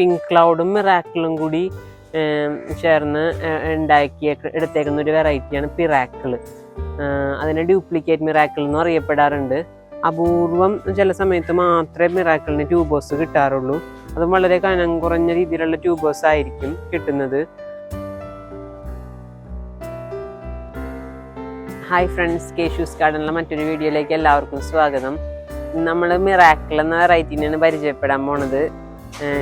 Pink ക്ലൗഡും മിറാക്കിളും കൂടി ചേർന്ന് എടുത്തേക്കുന്ന ഒരു വെറൈറ്റിയാണ് പിറാക്കിൾ. അതിനെ ഡ്യൂപ്ലിക്കേറ്റ് മിറാക്കിൾ എന്ന് അറിയപ്പെടാറുണ്ട്. അപൂർവം ചില സമയത്ത് മാത്രമേ മിറാക്കിളിന് ട്യൂബേഴ്സ് കിട്ടാറുള്ളൂ. അതും വളരെ കനം കുറഞ്ഞ രീതിയിലുള്ള ട്യൂബേഴ്സ് ആയിരിക്കും കിട്ടുന്നത്. ഹായ് ഫ്രണ്ട്സ്, കേശൂസ് ഗാർഡനിലെ മറ്റൊരു വീഡിയോയിലേക്ക് എല്ലാവർക്കും സ്വാഗതം. നമ്മൾ മിറാക്കിൾ എന്ന വെറൈറ്റിനെയാണ് പരിചയപ്പെടാൻ പോണത്.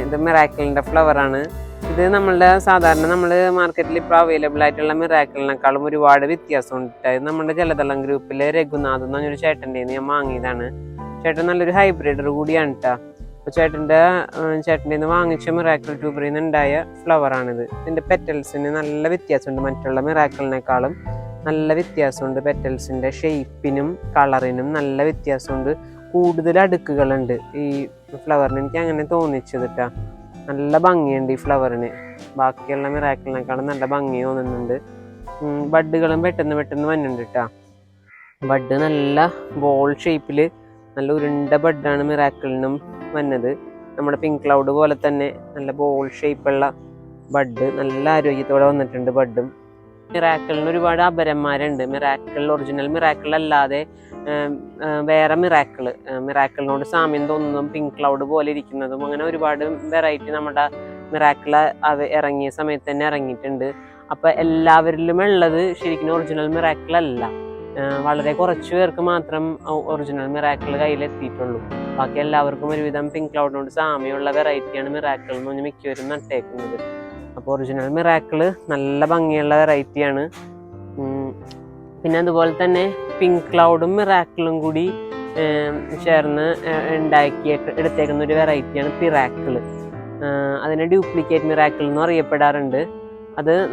ഇത് മിറാക്കിളിൻ്റെ ഫ്ലവറാണ്. ഇത് നമ്മളുടെ സാധാരണ നമ്മൾ മാർക്കറ്റിൽ ഇപ്പോൾ അവൈലബിൾ ആയിട്ടുള്ള മിറാക്കിളിനേക്കാളും ഒരുപാട് വ്യത്യാസമുണ്ട്. ഇത് നമ്മുടെ ജലതളം ഗ്രൂപ്പിലെ രഘുനാഥ് എന്ന് പറഞ്ഞൊരു ചേട്ടൻ്റെ ഞാൻ വാങ്ങിയതാണ്. ചേട്ടൻ നല്ലൊരു ഹൈബ്രിഡർ കൂടിയാണ് കേട്ടോ. അപ്പോൾ ചേട്ടൻ്റെ നിന്ന് വാങ്ങിച്ച മിറാക്കിൾ ട്യൂബറിൽ നിന്ന് ഉണ്ടായ ഫ്ലവറാണിത്. ഇതിൻ്റെ പെറ്റൽസിന് നല്ല വ്യത്യാസമുണ്ട്, മറ്റുള്ള മിറാക്കിളിനേക്കാളും നല്ല വ്യത്യാസമുണ്ട്. പെറ്റൽസിൻ്റെ ഷേപ്പിനും കളറിനും നല്ല വ്യത്യാസമുണ്ട്. കൂടുതൽ അടുക്കുകളുണ്ട് ഈ ഫ്ലവറിന്, എനിക്ക് അങ്ങനെ തോന്നിച്ചത് കേട്ടോ. നല്ല ഭംഗിയുണ്ട് ഈ ഫ്ലവറിന്, ബാക്കിയുള്ള മിറാക്കിളിനേക്കാളും നല്ല ഭംഗി തോന്നുന്നുണ്ട്. ബഡ്ഡുകളും പെട്ടെന്ന് വന്നുണ്ട് കേട്ടോ. ബഡ് നല്ല ബോൾ ഷേപ്പിൽ നല്ല ഉരുണ്ട ബഡാണ് മിറാക്കിളിനും വന്നത്. നമ്മുടെ പിങ്ക് ക്ലൗഡ് പോലെ തന്നെ നല്ല ബോൾ ഷേപ്പുള്ള ബഡ്, നല്ല ആരോഗ്യത്തോടെ വന്നിട്ടുണ്ട് ബഡും. മിറാക്കിളിന് ഒരുപാട് അപരന്മാരുണ്ട്. ഒറിജിനൽ മിറാക്കിൾ അല്ലാതെ വേറെ മിറാക്കിളിനോട് സാമ്യം തോന്നുന്നതും പിങ്ക് ക്ലൗഡ് പോലെ ഇരിക്കുന്നതും അങ്ങനെ ഒരുപാട് വെറൈറ്റി നമ്മുടെ മിറാക്കിൾ ഇറങ്ങിയ സമയത്ത് തന്നെ ഇറങ്ങിയിട്ടുണ്ട്. അപ്പം എല്ലാവരിലും ഉള്ളത് ശരിക്കും ഒറിജിനൽ മിറാക്കിൾ അല്ല. വളരെ കുറച്ച് പേർക്ക് മാത്രം ഒറിജിനൽ മിറാക്കിൾ കയ്യിലെത്തിയിട്ടുള്ളൂ. ബാക്കി എല്ലാവർക്കും ഒരുവിധം പിങ്ക് ക്ലൗഡിനോട് സാമ്യമുള്ള വെറൈറ്റിയാണ് മിറാക്കിൾ എന്ന് പറഞ്ഞ് മിക്കവരും നട്ടേക്കുന്നത്. അപ്പോൾ ഒറിജിനൽ മിറാക്കിൾ നല്ല ഭംഗിയുള്ള വെറൈറ്റിയാണ്. പിന്നെ അതുപോലെ തന്നെ പിങ്ക് ക്ലൗഡും മിറാക്കിളും കൂടി ചേർന്ന് എടുത്തേക്കുന്ന ഒരു വെറൈറ്റിയാണ് പിറാക്കിൾ. അതിനെ ഡ്യൂപ്ലിക്കേറ്റ് മിറാക്കിൾ എന്ന് അറിയപ്പെടാറുണ്ട്.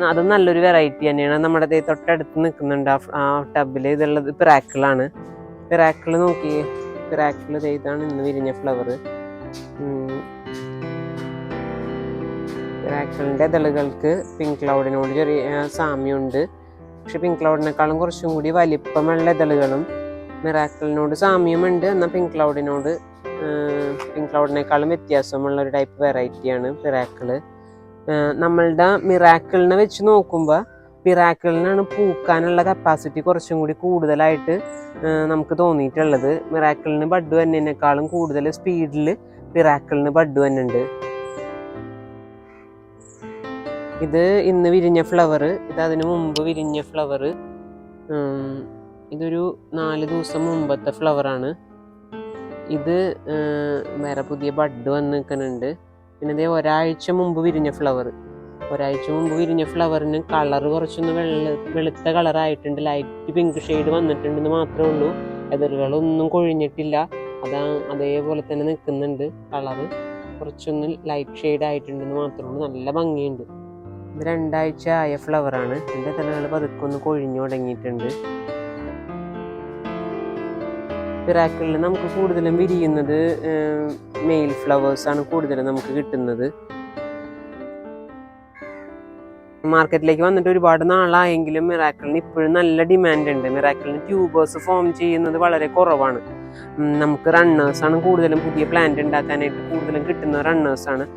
അത് നല്ലൊരു വെറൈറ്റി തന്നെയാണ്. നമ്മുടെ തൊട്ടടുത്ത് നിൽക്കുന്നുണ്ട് ആ ടബിൽ. ഇതുള്ളത് പിറാക്കിളാണ്. പിറാക്കിൾ നോക്കിയേ, പിറാക്കിൾ ഇതാണ് ഇന്ന് വിരിഞ്ഞ ഫ്ലവർ. പിറാക്കിളിൻ്റെ ഇതളുകൾക്ക് പിങ്ക് ക്ലൗഡിനോട് ചെറിയ സാമ്യമുണ്ട്. പക്ഷെ പിങ്ക് ക്ലൗഡിനേക്കാളും കുറച്ചും കൂടി വലിപ്പമുള്ള ഇതളുകളും മിറാക്കിളിനോട് സാമ്യമുണ്ട്. എന്നാൽ പിങ്ക് ക്ലൗഡിനേക്കാളും വ്യത്യാസമുള്ള ഒരു ടൈപ്പ് വെറൈറ്റിയാണ് പിറാക്കിള്. നമ്മളുടെ മിറാക്കിളിനെ വെച്ച് നോക്കുമ്പോൾ പിറാക്കിളിനാണ് പൂക്കാനുള്ള കപ്പാസിറ്റി കുറച്ചും കൂടി കൂടുതലായിട്ട് നമുക്ക് തോന്നിയിട്ടുള്ളത്. മിറാക്കിളിന് ബഡ് വന്നതിനേക്കാളും കൂടുതൽ സ്പീഡിൽ പിറാക്കിളിന് ബഡ് വന്നുണ്ട്. ഇത് ഇന്ന് വിരിഞ്ഞ ഫ്ലവർ, ഇത് അതിന് മുമ്പ് വിരിഞ്ഞ ഫ്ലവർ. ഇതൊരു 4 ദിവസം മുമ്പത്തെ ഫ്ലവറാണ്. ഇത് വേറെ പുതിയ ബഡ് വന്ന് നിൽക്കുന്നുണ്ട്. പിന്നെ ഇതേ ഒരാഴ്ച മുമ്പ് വിരിഞ്ഞ ഫ്ലവറിന് കളർ കുറച്ചൊന്ന് വെളുത്ത കളറായിട്ടുണ്ട്. ലൈറ്റ് പിങ്ക് ഷെയ്ഡ് വന്നിട്ടുണ്ടെന്ന് മാത്രമേ ഉള്ളൂ. എതിറുകളൊന്നും കൊഴിഞ്ഞിട്ടില്ല, അതേപോലെ തന്നെ നിൽക്കുന്നുണ്ട്. കളറ് കുറച്ചൊന്ന് ലൈറ്റ് ഷെയ്ഡ് ആയിട്ടുണ്ടെന്ന് മാത്രമേ ഉള്ളൂ. നല്ല ഭംഗിയുണ്ട്. ഇത് 2 ആഴ്ച ആയ ഫ്ലവറാണ്. ഇതിൻ്റെ തലകൾ പതുക്കൊന്ന് കൊഴിഞ്ഞു തുടങ്ങിയിട്ടുണ്ട്. പിറാക്കിളിൽ നമുക്ക് കൂടുതലും വിരിയുന്നത് മെയിൽ ഫ്ലവേഴ്സാണ് കൂടുതലും നമുക്ക് കിട്ടുന്നത്. മാർക്കറ്റിലേക്ക് വന്നിട്ട് ഒരുപാട് നാളായെങ്കിലും മിറാക്കിളിന് ഇപ്പോഴും നല്ല ഡിമാൻഡ് ഉണ്ട്. മിറാക്കിളിന് ട്യൂബേഴ്സ് ഫോം ചെയ്യുന്നത് വളരെ കുറവാണ്. നമുക്ക് റണ്ണേഴ്സാണ് കൂടുതലും, പുതിയ പ്ലാന്റ് ഉണ്ടാക്കാനായിട്ട് കൂടുതലും കിട്ടുന്ന റണ്ണേഴ്സാണ്.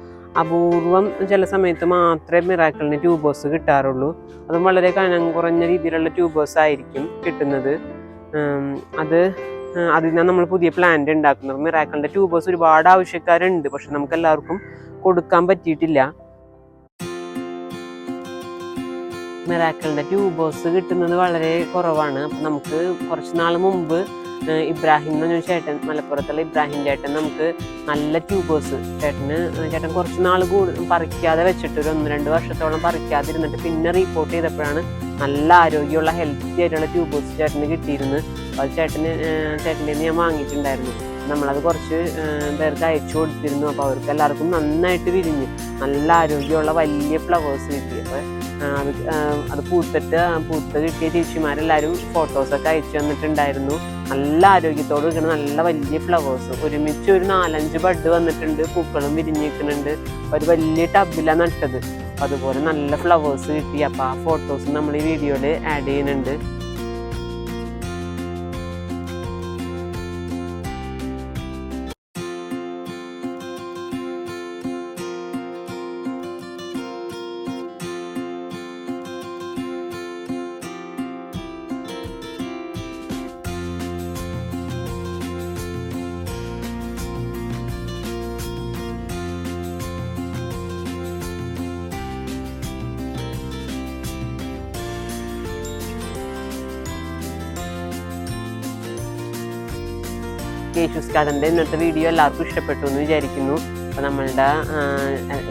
അപൂർവം ചില സമയത്ത് മാത്രമേ മിറാക്കിളിന് ട്യൂബേഴ്സ് കിട്ടാറുള്ളൂ. അതും വളരെ കനം കുറഞ്ഞ രീതിയിലുള്ള ട്യൂബേഴ്സ് ആയിരിക്കും കിട്ടുന്നത്. അതിൽ നിന്നാണ് നമ്മൾ പുതിയ പ്ലാന്റ് ഉണ്ടാക്കുന്നത്. മിറാക്കിളിൻ്റെ ട്യൂബേഴ്സ് ഒരുപാട് ആവശ്യക്കാരുണ്ട്, പക്ഷെ നമുക്ക് എല്ലാവർക്കും കൊടുക്കാൻ പറ്റിയിട്ടില്ല. മിറാക്കിളിൻ്റെ ട്യൂബേഴ്സ് കിട്ടുന്നത് വളരെ കുറവാണ്. അപ്പം നമുക്ക് കുറച്ച് നാൾ മുമ്പ് ഇബ്രാഹിം എന്ന് പറഞ്ഞൊരു ചേട്ടൻ, മലപ്പുറത്തുള്ള ഇബ്രാഹിം ചേട്ടൻ നമുക്ക് നല്ല ട്യൂബേഴ്സ് ചേട്ടൻ കുറച്ച് നാൾ പറിക്കാതെ വെച്ചിട്ട് ഒരു 1-2 വർഷത്തോളം പറിക്കാതിരുന്നിട്ട് പിന്നെ റിപ്പോർട്ട് ചെയ്തപ്പോഴാണ് നല്ല ആരോഗ്യമുള്ള ഹെൽത്തി ആയിട്ടുള്ള ട്യൂബേഴ്സ് ചേട്ടന് കിട്ടിയിരുന്നു. അത് ചേട്ടൻ്റെ നിന്ന് ഞാൻ വാങ്ങിയിട്ടുണ്ടായിരുന്നു. നമ്മളത് കുറച്ച് പേർക്ക് അയച്ചു കൊടുത്തിരുന്നു. അപ്പോൾ അവർക്ക് എല്ലാവർക്കും നന്നായിട്ട് വിരിഞ്ഞ് നല്ല ആരോഗ്യമുള്ള വലിയ ഫ്ലവേഴ്സ് കിട്ടി. അപ്പോൾ അത് പൂത്ത് കിട്ടിയ ചേച്ചിമാരെല്ലാവരും ഫോട്ടോസൊക്കെ അയച്ചു തന്നിട്ടുണ്ടായിരുന്നു. നല്ല ആരോഗ്യത്തോട് ഇരിക്കുന്ന നല്ല വലിയ ഫ്ലവേഴ്സ്, ഒരുമിച്ച് ഒരു 4-5 ബഡ് വന്നിട്ടുണ്ട്. പൂക്കളും വിരിഞ്ഞിരിക്കുന്നുണ്ട്. ഒരു വലിയ ടബിലാണ് നട്ടത്. അതുപോലെ നല്ല ഫ്ലവേഴ്സ് കിട്ടി. അപ്പോൾ ആ ഫോട്ടോസ് നമ്മൾ ഈ വീഡിയോയിൽ ആഡ് ചെയ്യുന്നുണ്ട്. കേശൂസ് ഗാർഡൻ്റെ ഇന്നത്തെ വീഡിയോ എല്ലാവർക്കും ഇഷ്ടപ്പെട്ടു എന്ന് വിചാരിക്കുന്നു. അപ്പോൾ നമ്മളുടെ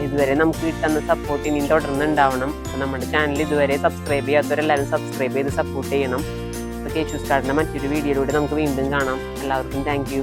ഇതുവരെ നമുക്ക് കിട്ടുന്ന സപ്പോർട്ട് ഇനിയും തുടർന്നുണ്ടാവണം. അപ്പോൾ നമ്മുടെ ചാനൽ ഇതുവരെ സബ്സ്ക്രൈബ് ചെയ്യാത്തവരെല്ലാവരും സബ്സ്ക്രൈബ് ചെയ്ത് സപ്പോർട്ട് ചെയ്യണം. അപ്പോൾ കേശൂസ് ഗാർഡൻ്റെ മറ്റൊരു വീഡിയോയിലൂടെ നമുക്ക് വീണ്ടും കാണാം. എല്ലാവർക്കും താങ്ക് യു.